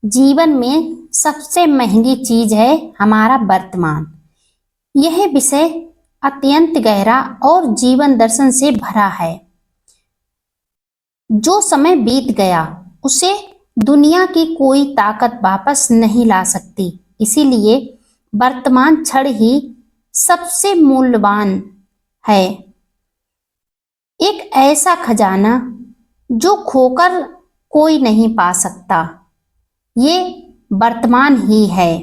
जीवन में सबसे महंगी चीज है हमारा वर्तमान। यह विषय अत्यंत गहरा और जीवन दर्शन से भरा है। जो समय बीत गया उसे दुनिया की कोई ताकत वापस नहीं ला सकती। इसीलिए वर्तमान क्षण ही सबसे मूल्यवान है। एक ऐसा खजाना जो खोकर कोई नहीं पा सकता, ये वर्तमान ही है।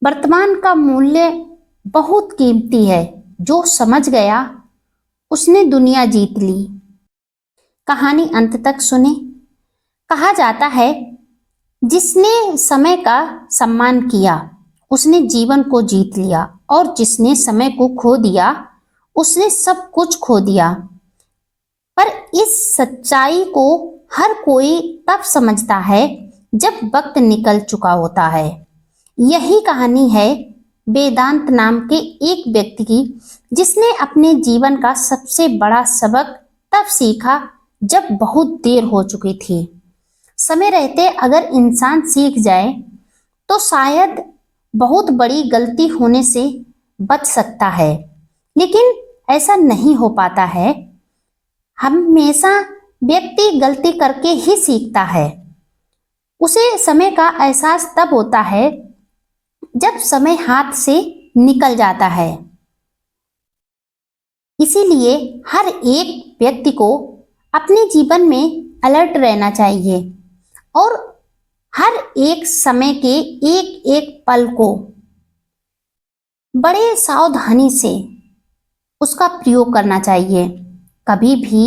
वर्तमान का मूल्य बहुत कीमती है। जो समझ गया उसने दुनिया जीत ली। कहानी अंत तक सुने। कहा जाता है, जिसने समय का सम्मान किया उसने जीवन को जीत लिया, और जिसने समय को खो दिया उसने सब कुछ खो दिया। पर इस सच्चाई को हर कोई तब समझता है जब वक्त निकल चुका होता है। यही कहानी है वेदांत नाम के एक व्यक्ति की, जिसने अपने जीवन का सबसे बड़ा सबक तब सीखा जब बहुत देर हो चुकी थी। समय रहते अगर इंसान सीख जाए तो शायद बहुत बड़ी गलती होने से बच सकता है, लेकिन ऐसा नहीं हो पाता है। हमेशा व्यक्ति गलती करके ही सीखता है। उसे समय का एहसास तब होता है जब समय हाथ से निकल जाता है। इसीलिए हर एक व्यक्ति को अपने जीवन में अलर्ट रहना चाहिए और हर एक समय के एक एक पल को बड़े सावधानी से उसका प्रयोग करना चाहिए। कभी भी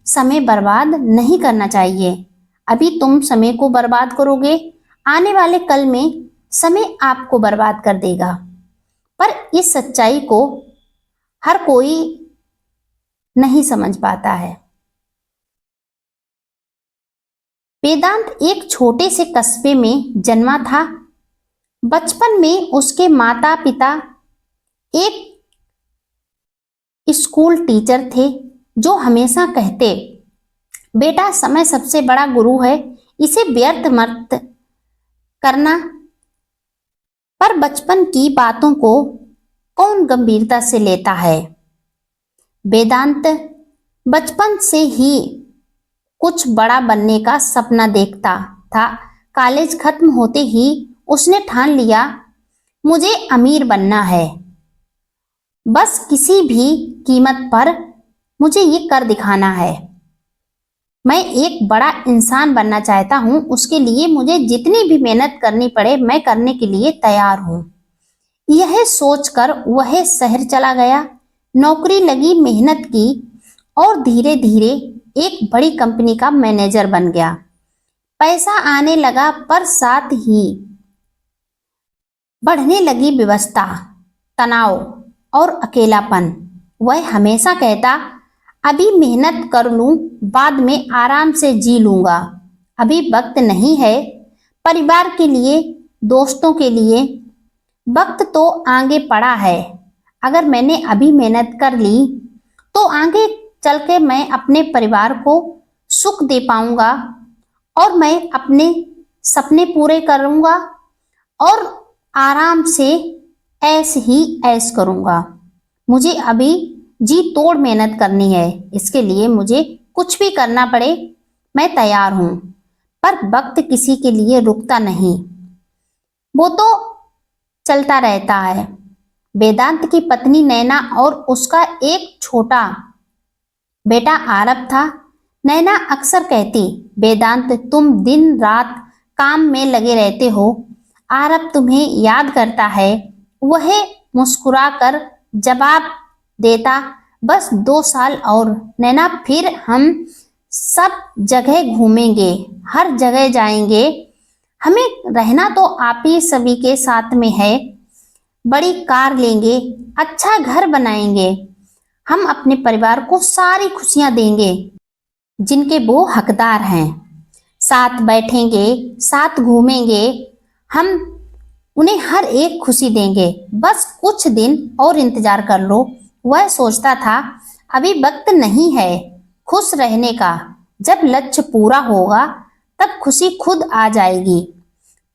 समय बर्बाद नहीं करना चाहिए। अभी तुम समय को बर्बाद करोगे, आने वाले कल में समय आपको बर्बाद कर देगा। पर इस सच्चाई को हर कोई नहीं समझ पाता है। वेदांत एक छोटे से कस्बे में जन्मा था। बचपन में उसके माता पिता एक स्कूल टीचर थे, जो हमेशा कहते, बेटा समय सबसे बड़ा गुरु है, इसे व्यर्थ मत करना। पर बचपन की बातों को कौन गंभीरता से लेता है। वेदांत बचपन से ही कुछ बड़ा बनने का सपना देखता था। कॉलेज खत्म होते ही उसने ठान लिया, मुझे अमीर बनना है। बस किसी भी कीमत पर मुझे ये कर दिखाना है। मैं एक बड़ा इंसान बनना चाहता हूँ, उसके लिए मुझे जितनी भी मेहनत करनी पड़े मैं करने के लिए तैयार हूँ। यह सोचकर वह शहर चला गया। नौकरी लगी, मेहनत की और धीरे धीरे एक बड़ी कंपनी का मैनेजर बन गया। पैसा आने लगा, पर साथ ही बढ़ने लगी व्यवस्था, तनाव और अकेलापन। वह हमेशा कहता, अभी मेहनत कर लूं, बाद में आराम से जी लूंगा। अभी वक्त नहीं है परिवार के लिए, दोस्तों के लिए। वक्त तो आगे पड़ा है। अगर मैंने अभी मेहनत कर ली तो आगे चल के मैं अपने परिवार को सुख दे पाऊंगा और मैं अपने सपने पूरे करूंगा और आराम से ऐश ही ऐश करूंगा। मुझे अभी जी तोड़ मेहनत करनी है, इसके लिए मुझे कुछ भी करना पड़े मैं तैयार हूं। पर वक्त किसी के लिए रुकता नहीं, वो तो चलता रहता है। वेदांत की पत्नी नैना और उसका एक छोटा बेटा आरब था। नैना अक्सर कहती, वेदांत तुम दिन रात काम में लगे रहते हो, आरब तुम्हें याद करता है। वह मुस्कुराकर जवाब देता, बस 2 साल और नैना, फिर हम सब जगह घूमेंगे, हर जगह जाएंगे। हमें रहना तो आप ही सभी के साथ में है। बड़ी कार लेंगे, अच्छा घर बनाएंगे। हम अपने परिवार को सारी खुशियां देंगे जिनके वो हकदार हैं। साथ बैठेंगे, साथ घूमेंगे, हम उन्हें हर एक खुशी देंगे। बस कुछ दिन और इंतजार कर लो। वह सोचता था, अभी वक्त नहीं है खुश रहने का। जब लक्ष्य पूरा होगा तब खुशी खुद आ जाएगी।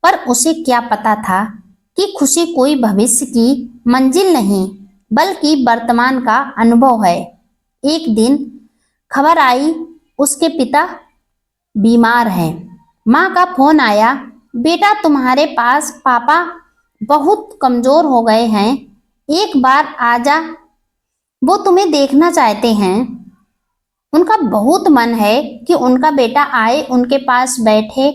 पर उसे क्या पता था कि खुशी कोई भविष्य की मंजिल नहीं बल्कि वर्तमान का अनुभव है। एक दिन खबर आई, उसके पिता बीमार हैं। माँ का फोन आया, बेटा तुम्हारे पास पापा बहुत कमजोर हो गए हैं, एक बार आजा, वो तुम्हें देखना चाहते हैं। उनका बहुत मन है कि उनका बेटा आए, उनके पास बैठे,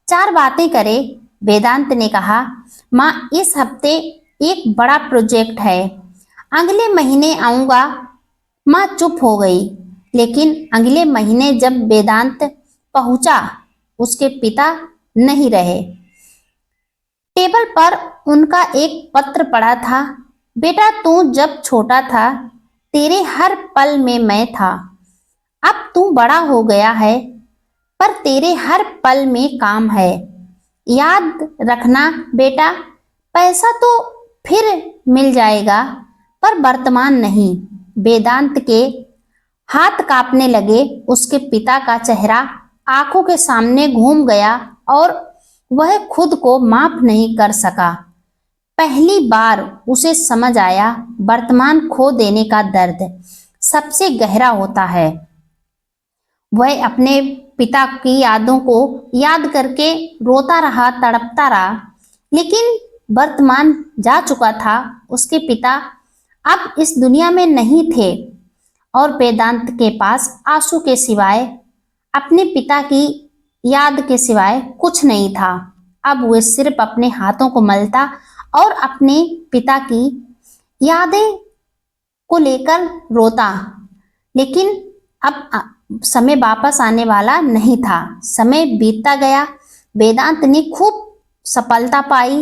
चार बातें करे। वेदांत ने कहा, माँ इस हफ्ते एक बड़ा प्रोजेक्ट है, अगले महीने आऊंगा। माँ चुप हो गई। लेकिन अगले महीने जब वेदांत पहुंचा, उसके पिता नहीं रहे। टेबल पर उनका एक पत्र पड़ा था। बेटा तू जब छोटा था तेरे हर पल में मैं था, अब तू बड़ा हो गया है पर तेरे हर पल में काम है। याद रखना बेटा, पैसा तो फिर मिल जाएगा पर वर्तमान नहीं। वेदांत के हाथ कांपने लगे। उसके पिता का चेहरा आंखों के सामने घूम गया और वह खुद को माफ नहीं कर सका। पहली बार उसे समझ आया, वर्तमान खो देने का दर्द सबसे गहरा होता है। वह अपने पिता की यादों को याद करके रोता रहा, तड़पता रहा, लेकिन वर्तमान जा चुका था। उसके पिता अब इस दुनिया में नहीं थे और वेदांत के पास आंसू के सिवाय, अपने पिता की याद के सिवाय कुछ नहीं था। अब वह सिर्फ अपने हाथों को मलता और अपने पिता की यादें को लेकर रोता। लेकिन अब समय वापस आने वाला नहीं था। समय बीतता गया। वेदांत ने खूब सफलता पाई।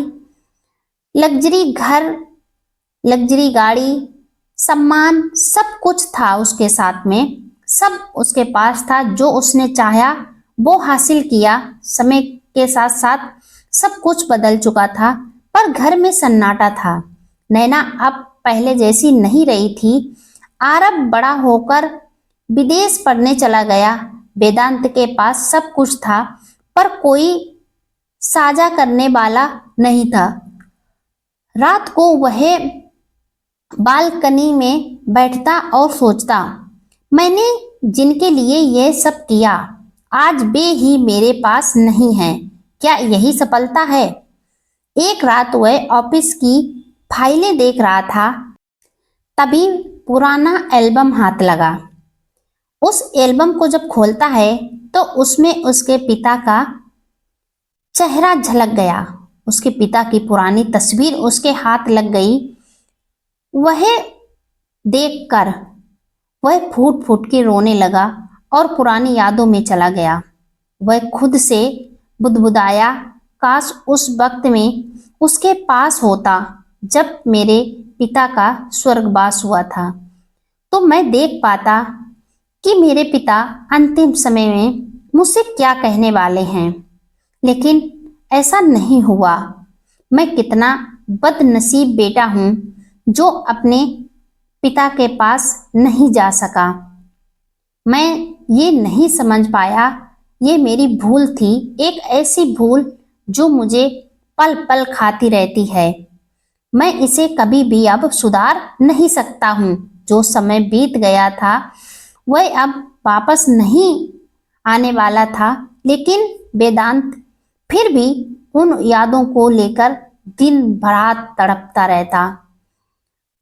लग्जरी घर, लग्जरी गाड़ी, सम्मान, सब कुछ था उसके साथ में। सब उसके पास था। जो उसने चाहा वो हासिल किया। समय के साथ साथ सब कुछ बदल चुका था, पर घर में सन्नाटा था। नैना अब पहले जैसी नहीं रही थी। आरव बड़ा होकर विदेश पढ़ने चला गया। वेदांत के पास सब कुछ था पर कोई साझा करने वाला नहीं था। रात को वह बालकनी में बैठता और सोचता, मैंने जिनके लिए यह सब किया आज वे ही मेरे पास नहीं हैं। क्या यही सफलता है? एक रात वह ऑफिस की फाइलें देख रहा था, तभी पुराना एल्बम हाथ लगा। उस एल्बम को जब खोलता है तो उसमें उसके पिता का चेहरा झलक गया। उसके पिता की पुरानी तस्वीर उसके हाथ लग गई। वह देखकर वह फूट फूट के रोने लगा और पुरानी यादों में चला गया। वह खुद से बुदबुदाया, काश उस वक्त में उसके पास होता जब मेरे पिता का स्वर्गवास हुआ था, तो मैं देख पाता कि मेरे पिता अंतिम समय में मुझसे क्या कहने वाले हैं। लेकिन ऐसा नहीं हुआ। मैं कितना बदनसीब बेटा हूँ जो अपने पिता के पास नहीं जा सका। मैं ये नहीं समझ पाया, ये मेरी भूल थी, एक ऐसी भूल जो मुझे पल पल खाती रहती है। मैं इसे कभी भी अब सुधार नहीं सकता हूँ। जो समय बीत गया था वह अब वापस नहीं आने वाला था, लेकिन वेदांत फिर भी उन यादों को लेकर दिन भर तड़पता रहता।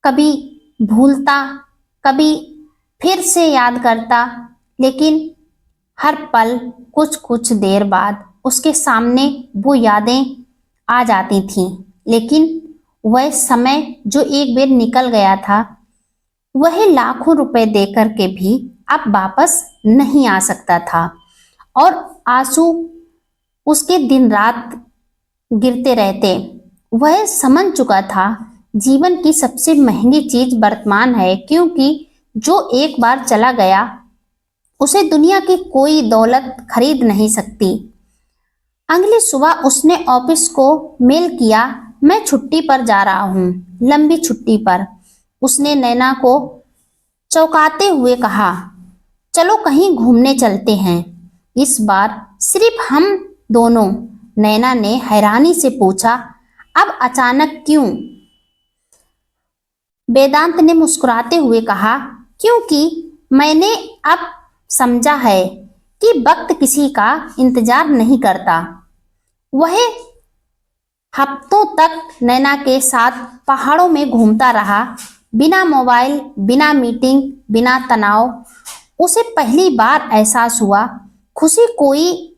कभी भूलता, कभी फिर से याद करता, लेकिन हर पल कुछ कुछ देर बाद उसके सामने वो यादें आ जाती थीं। लेकिन वह समय जो एक बार निकल गया था, वह लाखों रुपए देकर के भी अब वापस नहीं आ सकता था और आंसू उसके दिन रात गिरते रहते। वह समझ चुका था जीवन की सबसे महंगी चीज वर्तमान है, क्योंकि जो एक बार चला गया उसे दुनिया की कोई दौलत खरीद नहीं सकती। अगली सुबह उसने ऑफिस को मेल किया, मैं छुट्टी पर जा रहा हूँ, लंबी छुट्टी पर। उसने नैना को चौंकाते हुए कहा, चलो कहीं घूमने चलते हैं। इस बार सिर्फ हम दोनों, नैना ने हैरानी से पूछा। अब अचानक क्यों? वेदांत ने मुस्कुराते हुए कहा, क्योंकि मैंने अब समझा है कि वक्त किसी का इंतजार नहीं करता। वह हफ्तों तक नैना के साथ पहाड़ों में घूमता रहा, बिना मोबाइल, बिना मीटिंग, बिना तनाव। उसे पहली बार एहसास हुआ, खुशी कोई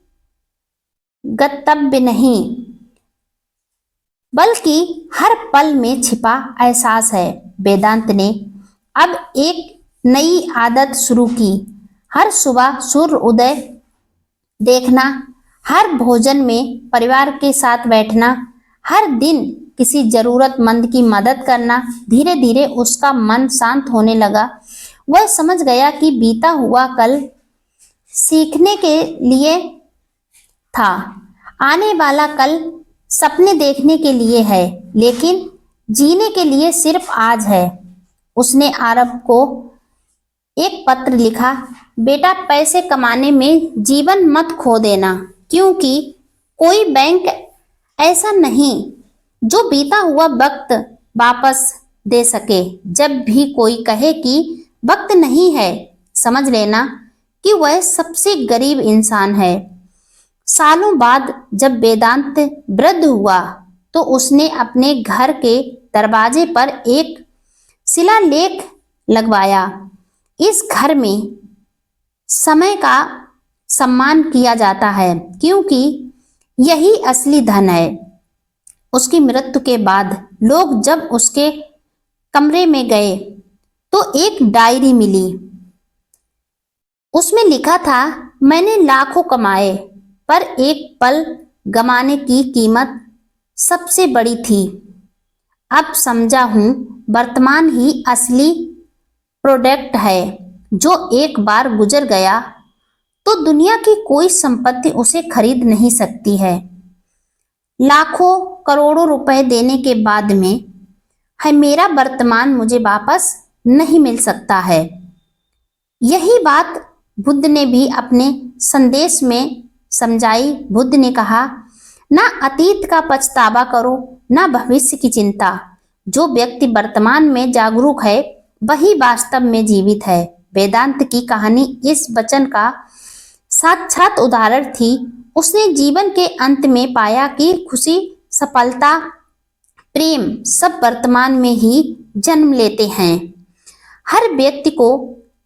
गंतव्य नहीं, बल्कि हर पल में छिपा एहसास है। वेदांत ने अब एक नई आदत शुरू की, हर सुबह सूर्य उदय देखना, हर भोजन में परिवार के साथ बैठना, हर दिन किसी जरूरतमंद की मदद करना। धीरे धीरे उसका मन शांत होने लगा। वह समझ गया कि बीता हुआ कल सीखने के लिए था, आने वाला कल सपने देखने के लिए है, लेकिन जीने के लिए सिर्फ आज है। उसने आरब को एक पत्र लिखा, बेटा पैसे कमाने में जीवन मत खो देना, क्योंकि कोई बैंक ऐसा नहीं जो बीता हुआ वक्त वापस दे सके। जब भी कोई कहे कि वक्त नहीं है, समझ लेना कि वह सबसे गरीब इंसान है। सालों बाद जब वेदांत वृद्ध हुआ तो उसने अपने घर के दरवाजे पर एक शिलालेख लगवाया, इस घर में समय का सम्मान किया जाता है, क्योंकि यही असली धन है। उसकी मृत्यु के बाद लोग जब उसके कमरे में गए तो एक डायरी मिली। उसमें लिखा था, मैंने लाखों कमाए, पर एक पल गमाने की कीमत सबसे बड़ी थी। अब समझा हूं, वर्तमान ही असली प्रोडक्ट है। जो एक बार गुजर गया तो दुनिया की कोई संपत्ति उसे खरीद नहीं सकती है। लाखों करोड़ों रुपए देने के बाद में है मेरा वर्तमान मुझे वापस नहीं मिल सकता है। यही बात बुद्ध ने भी अपने संदेश में समझाई। बुद्ध ने कहा, ना अतीत का पछतावा करो, ना भविष्य की चिंता। जो व्यक्ति वर्तमान में जागरूक है वही वास्तव में जीवित है। वेदांत की कहानी इस वचन का साक्षात उदाहरण थी। उसने जीवन के अंत में पाया कि खुशी, सफलता, प्रेम सब वर्तमान में ही जन्म लेते हैं। हर व्यक्ति को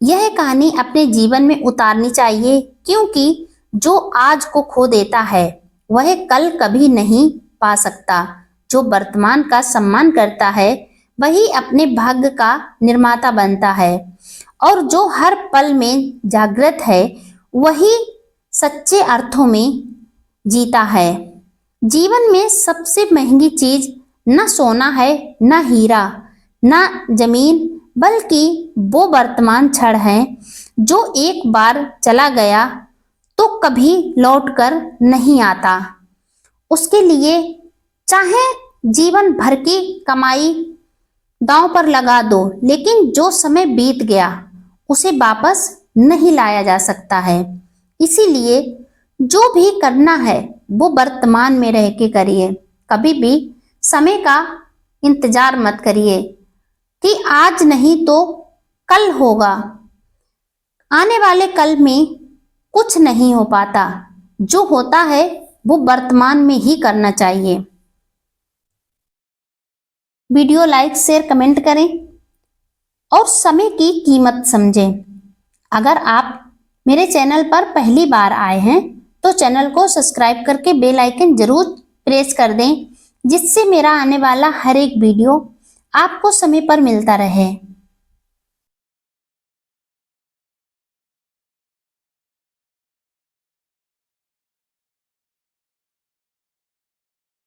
यह कहानी अपने जीवन में उतारनी चाहिए, क्योंकि जो आज को खो देता है वह कल कभी नहीं पा सकता। जो वर्तमान का सम्मान करता है वही अपने भाग्य का निर्माता बनता है, और जो हर पल में जागृत है वही सच्चे अर्थों में जीता है। जीवन में सबसे महंगी चीज न सोना है, न हीरा, न जमीन, बल्कि वो वर्तमान क्षण है जो एक बार चला गया तो कभी लौट कर नहीं आता। उसके लिए चाहे जीवन भर की कमाई दांव पर लगा दो, लेकिन जो समय बीत गया उसे वापस नहीं लाया जा सकता है। इसीलिए जो भी करना है वो वर्तमान में रह के करिए। कभी भी समय का इंतजार मत करिए कि आज नहीं तो कल होगा। आने वाले कल में कुछ नहीं हो पाता। जो होता है वो वर्तमान में ही करना चाहिए। वीडियो लाइक, शेयर, कमेंट करें और समय की कीमत समझें। अगर आप मेरे चैनल पर पहली बार आए हैं तो चैनल को सब्सक्राइब करके बेल आइकन जरूर प्रेस कर दें, जिससे मेरा आने वाला हर एक वीडियो आपको समय पर मिलता रहे।